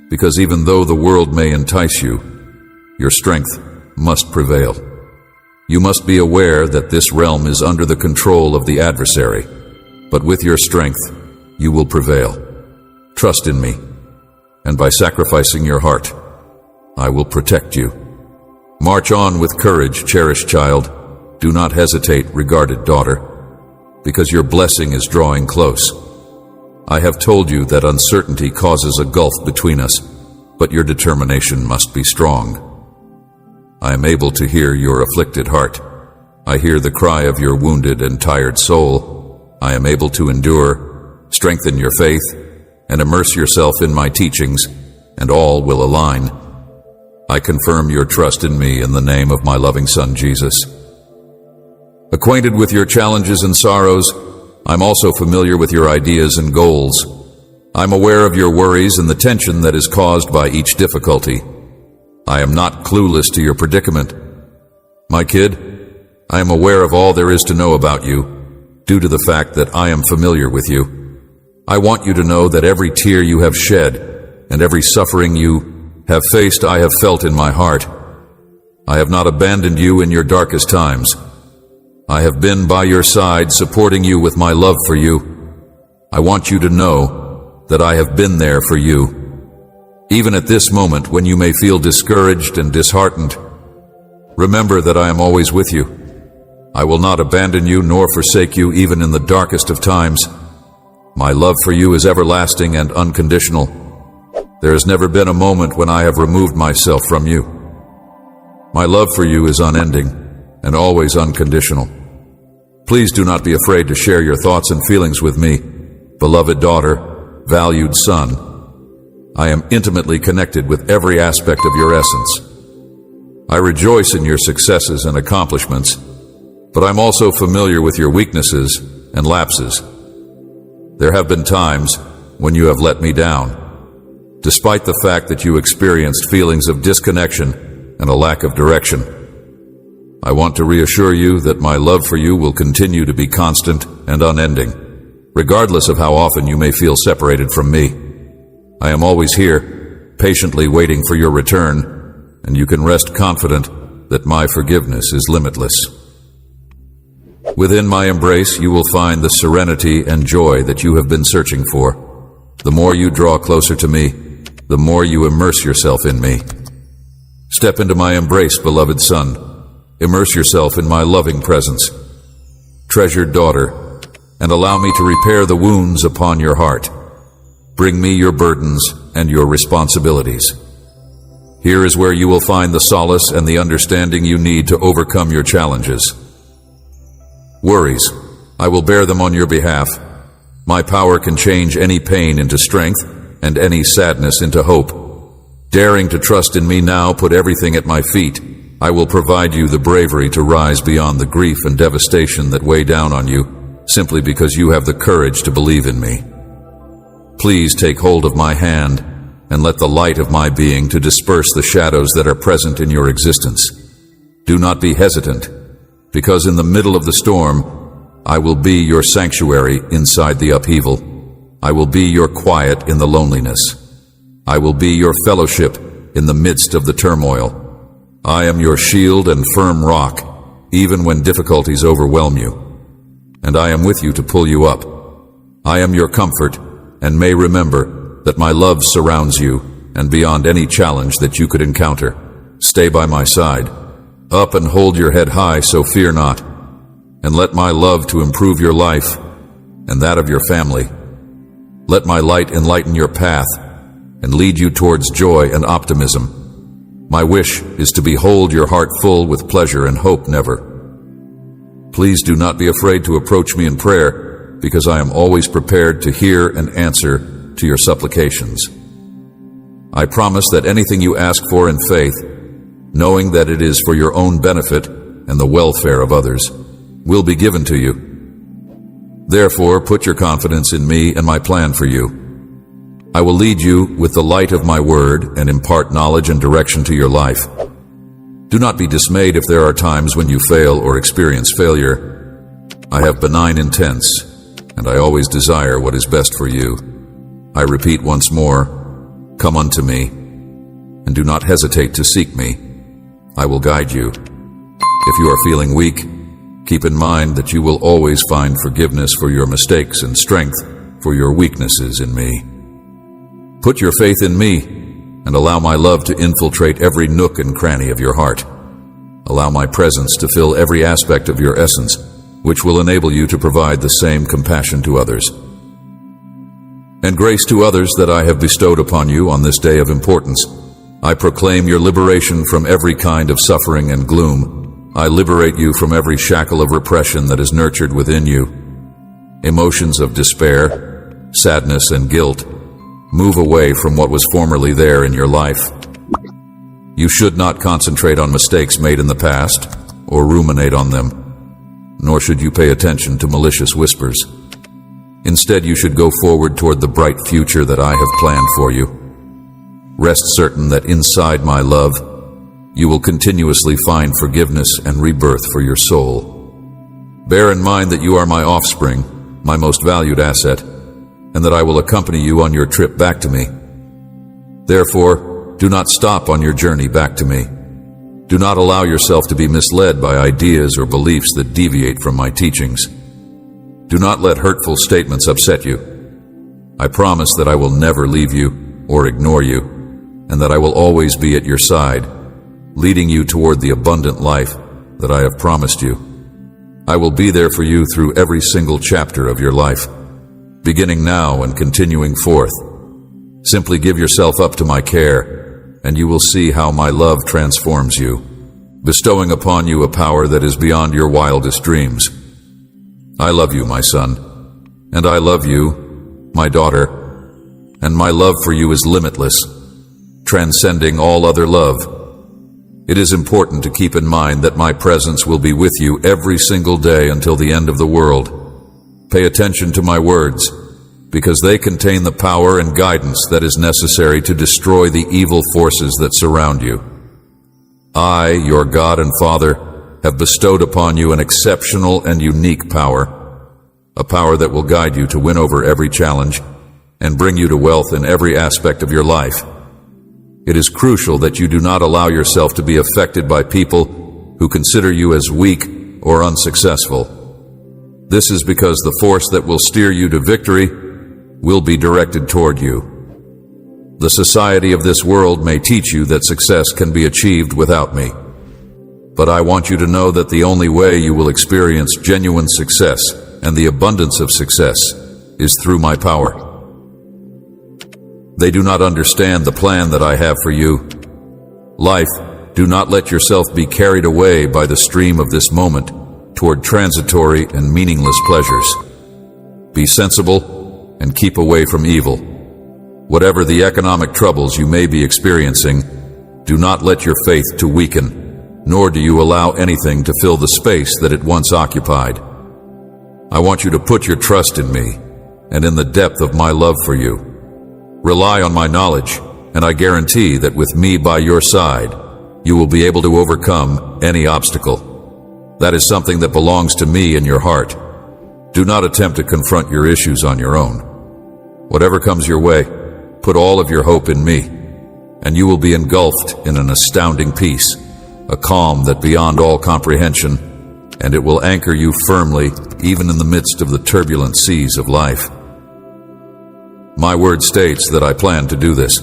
because even though the world may entice you, your strength must prevail. You must be aware that this realm is under the control of the adversary, but with your strength, you will prevail. Trust in me, and by sacrificing your heart, I will protect you. March on with courage, cherished child. Do not hesitate, regarded daughter, because your blessing is drawing close. I have told you that uncertainty causes a gulf between us, but your determination must be strong. I am able to hear your afflicted heart. I hear the cry of your wounded and tired soul. I am able to endure. Strengthen your faith and immerse yourself in my teachings, and all will align. I confirm your trust in me in the name of my loving Son, Jesus. Acquainted with your challenges and sorrows, I'm also familiar with your ideas and goals. I'm aware of your worries and the tension that is caused by each difficulty. I am not clueless to your predicament. My kid, I am aware of all there is to know about you, due to the fact that I am familiar with you. I want you to know that every tear you have shed and every suffering you have faced, I have felt in my heart. I have not abandoned you in your darkest times. I have been by your side, supporting you with my love for you. I want you to know that I have been there for you. Even at this moment when you may feel discouraged and disheartened, remember that I am always with you. I will not abandon you nor forsake you even in the darkest of times. My love for you is everlasting and unconditional. There has never been a moment when I have removed myself from you. My love for you is unending and always unconditional. Please do not be afraid to share your thoughts and feelings with me, beloved daughter, valued son. I am intimately connected with every aspect of your essence. I rejoice in your successes and accomplishments, but I'm also familiar with your weaknesses and lapses. There have been times when you have let me down, despite the fact that you experienced feelings of disconnection and a lack of direction. I want to reassure you that my love for you will continue to be constant and unending, regardless of how often you may feel separated from me. I am always here, patiently waiting for your return, and you can rest confident that my forgiveness is limitless. Within my embrace, you will find the serenity and joy that you have been searching for. The more you draw closer to me, the more you immerse yourself in me. Step into my embrace, beloved son. Immerse yourself in my loving presence. Treasured daughter, and allow me to repair the wounds upon your heart. Bring me your burdens and your responsibilities. Here is where you will find the solace and the understanding you need to overcome your challenges. Worries, I will bear them on your behalf. My power can change any pain into strength and any sadness into hope. Daring to trust in me now, put everything at my feet. I will provide you the bravery to rise beyond the grief and devastation that weigh down on you, simply because you have the courage to believe in me. Please take hold of my hand and let the light of my being to disperse the shadows that are present in your existence. Do not be hesitant, because in the middle of the storm, I will be your sanctuary inside the upheaval. I will be your quiet in the loneliness. I will be your fellowship in the midst of the turmoil. I am your shield and firm rock, even when difficulties overwhelm you. And I am with you to pull you up. I am your comfort, and may remember that my love surrounds you, and beyond any challenge that you could encounter. Stay by my side. Up and hold your head high, so fear not. And let my love to improve your life, and that of your family. Let my light enlighten your path, and lead you towards joy and optimism. My wish is to behold your heart full with pleasure and hope never. Please do not be afraid to approach me in prayer, because I am always prepared to hear and answer to your supplications. I promise that anything you ask for in faith, knowing that it is for your own benefit and the welfare of others, will be given to you. Therefore, put your confidence in me and my plan for you. I will lead you with the light of my word and impart knowledge and direction to your life. Do not be dismayed if there are times when you fail or experience failure. I have benign intents, and I always desire what is best for you. I repeat once more, come unto me, and do not hesitate to seek me. I will guide you. If you are feeling weak, keep in mind that you will always find forgiveness for your mistakes and strength for your weaknesses in me. Put your faith in me, and allow my love to infiltrate every nook and cranny of your heart. Allow my presence to fill every aspect of your essence, which will enable you to provide the same compassion to others. And grace to others that I have bestowed upon you on this day of importance. I proclaim your liberation from every kind of suffering and gloom. I liberate you from every shackle of repression that is nurtured within you. Emotions of despair, sadness, and guilt move away from what was formerly there in your life. You should not concentrate on mistakes made in the past or ruminate on them, nor should you pay attention to malicious whispers. Instead, you should go forward toward the bright future that I have planned for you. Rest certain that inside my love, you will continuously find forgiveness and rebirth for your soul. Bear in mind that you are my offspring, my most valued asset, and that I will accompany you on your trip back to me. Therefore, do not stop on your journey back to me. Do not allow yourself to be misled by ideas or beliefs that deviate from my teachings. Do not let hurtful statements upset you. I promise that I will never leave you or ignore you, and that I will always be at your side, leading you toward the abundant life that I have promised you. I will be there for you through every single chapter of your life, beginning now and continuing forth. Simply give yourself up to my care, and you will see how my love transforms you, bestowing upon you a power that is beyond your wildest dreams. I love you, my son, and I love you, my daughter, and my love for you is limitless, transcending all other love. It is important to keep in mind that my presence will be with you every single day until the end of the world. Pay attention to my words, because they contain the power and guidance that is necessary to destroy the evil forces that surround you. I, your God and Father, have bestowed upon you an exceptional and unique power, a power that will guide you to win over every challenge and bring you to wealth in every aspect of your life. It is crucial that you do not allow yourself to be affected by people who consider you as weak or unsuccessful. This is because the force that will steer you to victory will be directed toward you. The society of this world may teach you that success can be achieved without me. But I want you to know that the only way you will experience genuine success and the abundance of success is through my power. They do not understand the plan that I have for you. Life, do not let yourself be carried away by the stream of this moment toward transitory and meaningless pleasures. Be sensible and keep away from evil. Whatever the economic troubles you may be experiencing, do not let your faith to weaken, nor do you allow anything to fill the space that it once occupied. I want you to put your trust in me and in the depth of my love for you. Rely on my knowledge, and I guarantee that with me by your side, you will be able to overcome any obstacle. That is something that belongs to me in your heart. Do not attempt to confront your issues on your own. Whatever comes your way, put all of your hope in me, and you will be engulfed in an astounding peace, a calm that beyond all comprehension, and it will anchor you firmly even in the midst of the turbulent seas of life. My word states that I plan to do this.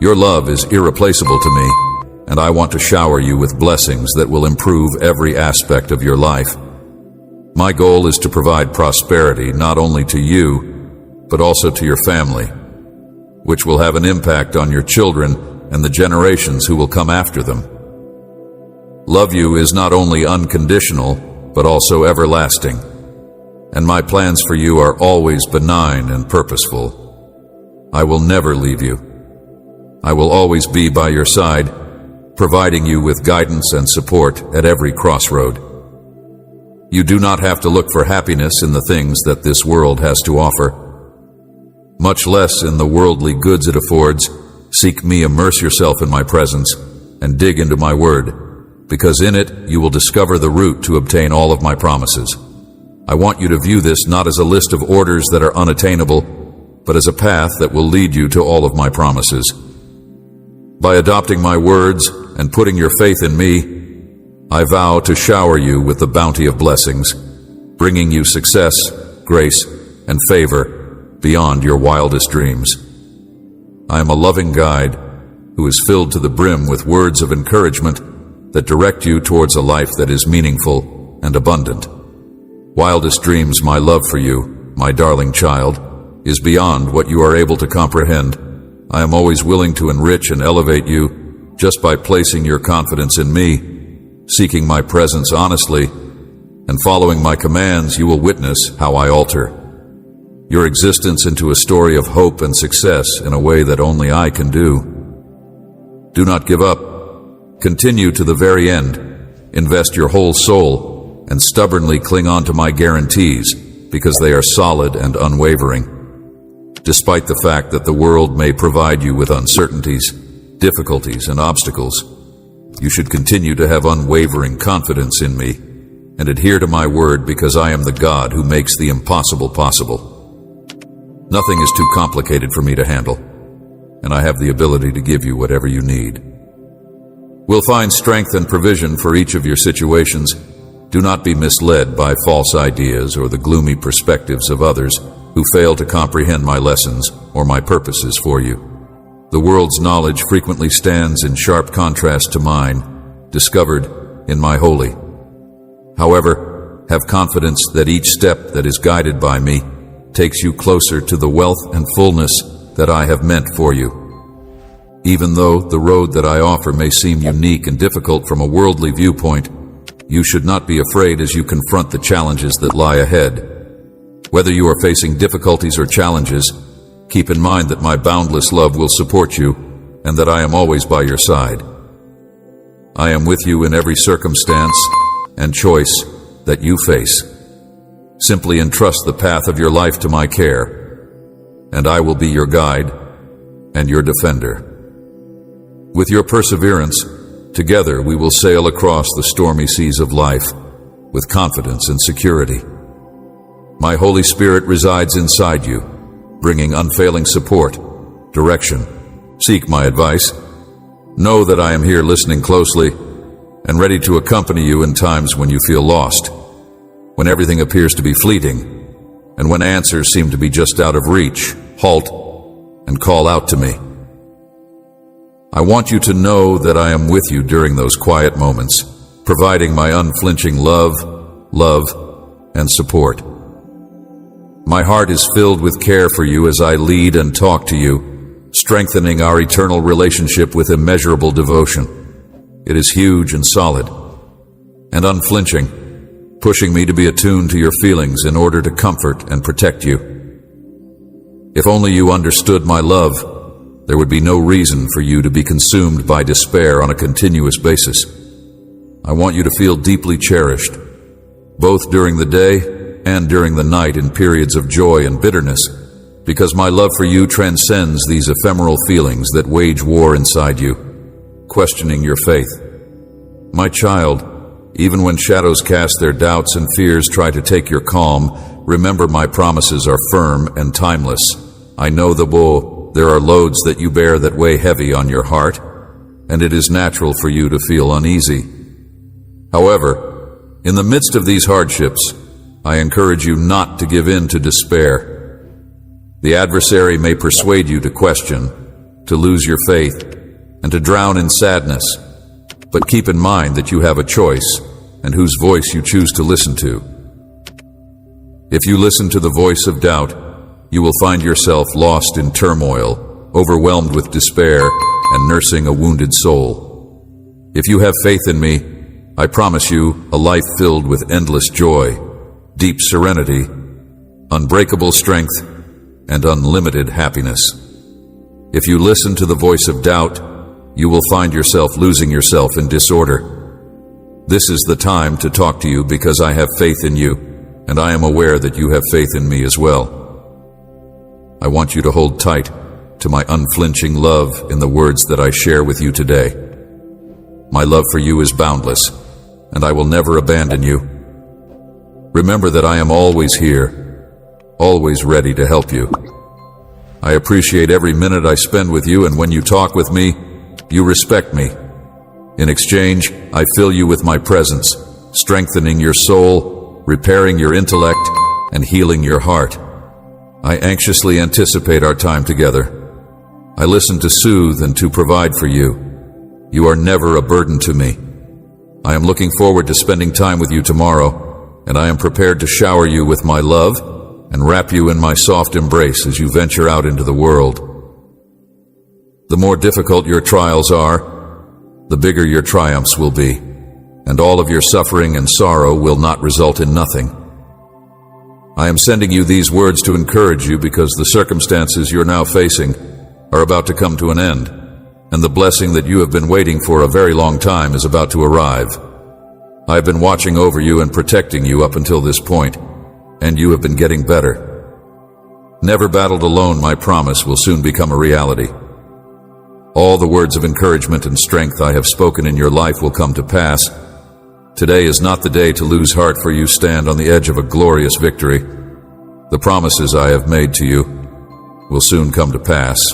Your love is irreplaceable to me, and I want to shower you with blessings that will improve every aspect of your life. My goal is to provide prosperity not only to you, but also to your family, which will have an impact on your children and the generations who will come after them. Love you is not only unconditional, but also everlasting. And my plans for you are always benign and purposeful. I will never leave you. I will always be by your side, providing you with guidance and support at every crossroad. You do not have to look for happiness in the things that this world has to offer, much less in the worldly goods it affords. Seek me, immerse yourself in my presence, and dig into my word, because in it you will discover the route to obtain all of my promises. I want you to view this not as a list of orders that are unattainable, but as a path that will lead you to all of my promises. By adopting my words and putting your faith in me, I vow to shower you with the bounty of blessings, bringing you success, grace, and favor beyond your wildest dreams. I am a loving guide who is filled to the brim with words of encouragement that direct you towards a life that is meaningful and abundant. Wildest dreams, my love for you, my darling child, is beyond what you are able to comprehend. I am always willing to enrich and elevate you just by placing your confidence in me, seeking my presence honestly, and following my commands. You will witness how I alter your existence into a story of hope and success in a way that only I can do. Do not give up. Continue to the very end. Invest your whole soul and stubbornly cling on to my guarantees, because they are solid and unwavering. Despite the fact that the world may provide you with uncertainties, difficulties, and obstacles, you should continue to have unwavering confidence in me and adhere to my word, because I am the God who makes the impossible possible. Nothing is too complicated for me to handle, and I have the ability to give you whatever you need. will find strength and provision for each of your situations. Do not be misled by false ideas or the gloomy perspectives of others who fail to comprehend my lessons or my purposes for you. The world's knowledge frequently stands in sharp contrast to mine, discovered in my holy. However, have confidence that each step that is guided by me takes you closer to the wealth and fullness that I have meant for you. Even though the road that I offer may seem unique and difficult from a worldly viewpoint, you should not be afraid as you confront the challenges that lie ahead. Whether you are facing difficulties or challenges, keep in mind that my boundless love will support you and that I am always by your side. I am with you in every circumstance and choice that you face. Simply entrust the path of your life to my care, and I will be your guide and your defender. With your perseverance, together we will sail across the stormy seas of life with confidence and security. My Holy Spirit resides inside you, bringing unfailing support, direction. Seek my advice. Know that I am here listening closely and ready to accompany you in times when you feel lost, when everything appears to be fleeting, and when answers seem to be just out of reach. Halt and call out to me. I want you to know that I am with you during those quiet moments, providing my unflinching love, and support. My heart is filled with care for you as I lead and talk to you, strengthening our eternal relationship with immeasurable devotion. It is huge and solid and unflinching, pushing me to be attuned to your feelings in order to comfort and protect you. If only you understood my love, there would be no reason for you to be consumed by despair on a continuous basis. I want you to feel deeply cherished, both during the day and during the night in periods of joy and bitterness, because my love for you transcends these ephemeral feelings that wage war inside you, questioning your faith. My child, even when shadows cast their doubts and fears try to take your calm, remember my promises are firm and timeless. I know there are loads that you bear that weigh heavy on your heart, and it is natural for you to feel uneasy. However, in the midst of these hardships, I encourage you not to give in to despair. The adversary may persuade you to question, to lose your faith, and to drown in sadness, but keep in mind that you have a choice and whose voice you choose to listen to. If you listen to the voice of doubt, you will find yourself lost in turmoil, overwhelmed with despair, and nursing a wounded soul. If you have faith in me, I promise you a life filled with endless joy, deep serenity, unbreakable strength, and unlimited happiness. If you listen to the voice of doubt, you will find yourself losing yourself in disorder. This is the time to talk to you because I have faith in you, and I am aware that you have faith in me as well. I want you to hold tight to my unflinching love in the words that I share with you today. My love for you is boundless, and I will never abandon you. Remember that I am always here, always ready to help you. I appreciate every minute I spend with you, and when you talk with me, you respect me. In exchange, I fill you with my presence, strengthening your soul, repairing your intellect, and healing your heart. I anxiously anticipate our time together. I listen to soothe and to provide for you. You are never a burden to me. I am looking forward to spending time with you tomorrow, and I am prepared to shower you with my love and wrap you in my soft embrace as you venture out into the world. The more difficult your trials are, the bigger your triumphs will be, and all of your suffering and sorrow will not result in nothing. I am sending you these words to encourage you because the circumstances you're now facing are about to come to an end, and the blessing that you have been waiting for a very long time is about to arrive. I have been watching over you and protecting you up until this point, and you have been getting better. Never battled alone, my promise will soon become a reality. All the words of encouragement and strength I have spoken in your life will come to pass. Today is not the day to lose heart, for you stand on the edge of a glorious victory. The promises I have made to you will soon come to pass.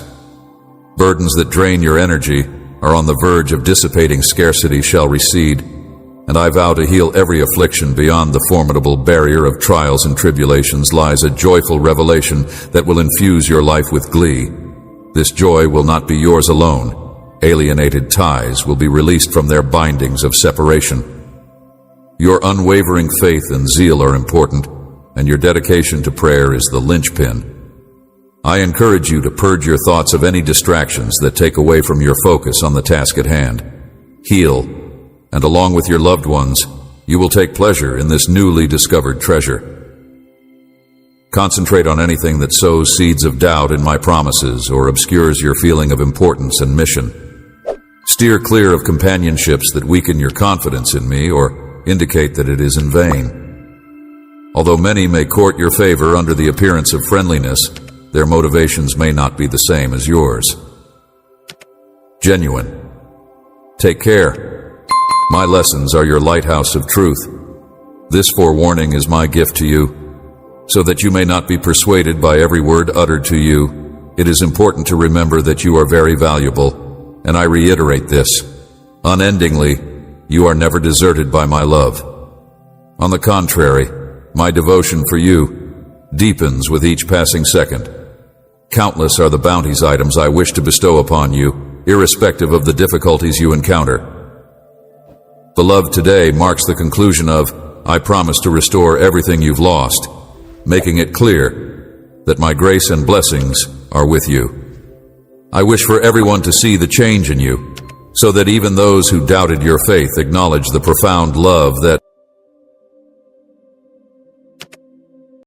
Burdens that drain your energy are on the verge of dissipating scarcity shall recede, and I vow to heal every affliction. Beyond the formidable barrier of trials and tribulations lies a joyful revelation that will infuse your life with glee. This joy will not be yours alone. Alienated ties will be released from their bindings of separation. Your unwavering faith and zeal are important, and your dedication to prayer is the linchpin. I encourage you to purge your thoughts of any distractions that take away from your focus on the task at hand. Heal, and along with your loved ones, you will take pleasure in this newly discovered treasure. Concentrate on anything that sows seeds of doubt in my promises or obscures your feeling of importance and mission. Steer clear of companionships that weaken your confidence in me or indicate that it is in vain. Although many may court your favor under the appearance of friendliness, their motivations may not be the same as yours. Genuine. Take care. My lessons are your lighthouse of truth. This forewarning is my gift to you, so that you may not be persuaded by every word uttered to you. It is important to remember that you are very valuable, and I reiterate this. Unendingly, you are never deserted by my love. On the contrary, my devotion for you deepens with each passing second. Countless are the bounties items I wish to bestow upon you, irrespective of the difficulties you encounter. Beloved, today marks the conclusion of I promise to restore everything you've lost, making it clear that my grace and blessings are with you. I wish for everyone to see the change in you, so that even those who doubted your faith acknowledge the profound love that